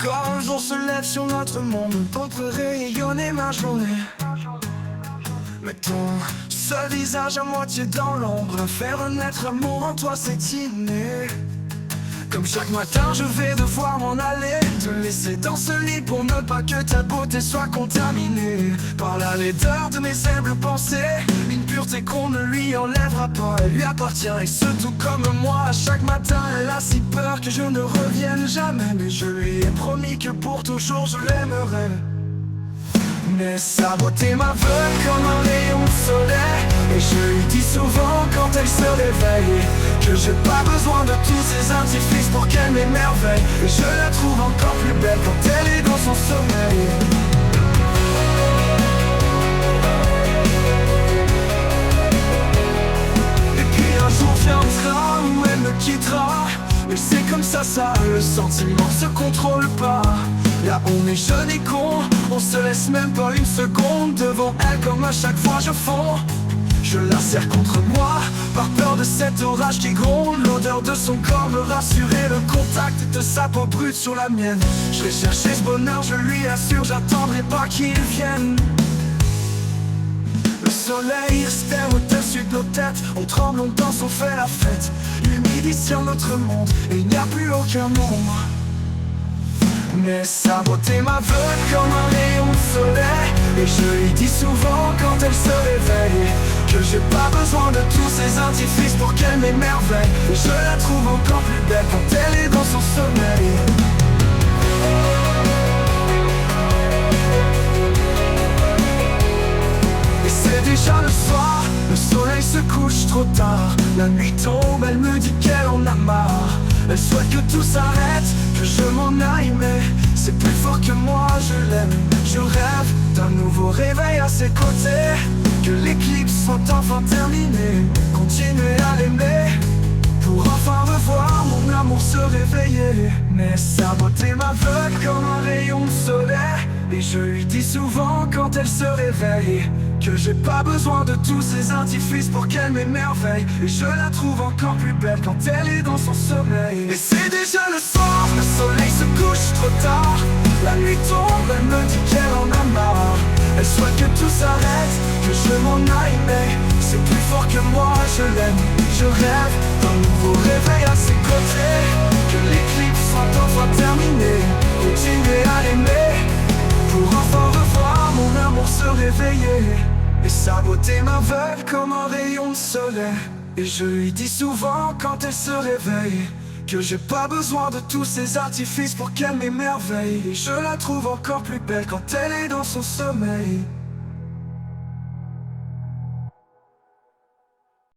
Quand un jour se lève sur notre monde, on peut rayonner ma journée. Mais ton seul visage à moitié dans l'ombre, faire renaître l'amour en toi c'est inné. Comme chaque matin je vais devoir m'en aller, te laisser dans ce lit pour ne pas que ta beauté soit contaminée par la laideur de mes humbles pensées. Une pureté qu'on ne lui enlèvera pas, elle lui appartient. Et ce tout comme moi, chaque matin elle a si peur que je ne revienne jamais. Mais je lui ai promis que pour toujours je l'aimerai. Mais sa beauté m'aveugle comme un rayon de soleil, et je lui dis souvent quand elle se réveille que j'ai pas besoin de tous ces artifices pour qu'elle m'émerveille. Et je la trouve encore plus belle quand elle est dans son sommeil. Et puis un jour viendra où elle me quittera, mais c'est comme ça, le sentiment se contrôle pas. Là on est jeune et con, on se laisse même pas une seconde devant elle, comme à chaque fois je fonds. Je la serre contre moi, par peur de cet orage qui gronde. L'odeur de son corps me rassurait, le contact de sa peau brute sur la mienne. Je vais chercher ce bonheur, je lui assure, j'attendrai pas qu'il vienne. Le soleil reste au-dessus de nos têtes, on tremble, on danse, on fait la fête. L'humidité sur notre monde, et il n'y a plus aucun ombre. Mais sa beauté m'aveugle comme un rayon de soleil, et je lui dis souvent quand elle se réveille que j'ai pas besoin de tous ces artifices pour qu'elle m'émerveille. Et je la trouve encore plus belle quand elle est dans son sommeil. Et c'est déjà le soir, le soleil se couche trop tard. La nuit tombe, elle me dit qu'elle en a marre. Elle souhaite que tout s'arrête, que je m'en aille, mais c'est plus fort que moi, je l'aime. Je rêve d'un nouveau réveil à ses côtés, que l'éclipse soit enfin terminée. Continuer à l'aimer, pour enfin revoir mon amour se réveiller. Mais sa beauté m'aveugle comme un rayon de soleil, et je lui dis souvent quand elle se réveille que j'ai pas besoin de tous ces artifices pour qu'elle m'émerveille. Et je la trouve encore plus belle quand elle est dans son sommeil. Et c'est déjà le soir, le soleil se couche trop tard. La nuit tombe, elle me dit qu'elle en a marre. Elle souhaite que tout s'arrête, que je m'en aille, mais c'est plus fort que moi, je l'aime. Je rêve d'un nouveau réveil à ses côtés, que l'éclipse soit enfin terminée. Continuer à l'aimer, pour enfin revoir mon amour se réveiller. Et sa beauté m'aveugle comme un rayon de soleil, et je lui dis souvent quand elle se réveille que j'ai pas besoin de tous ces artifices pour qu'elle m'émerveille. Et je la trouve encore plus belle quand elle est dans son sommeil.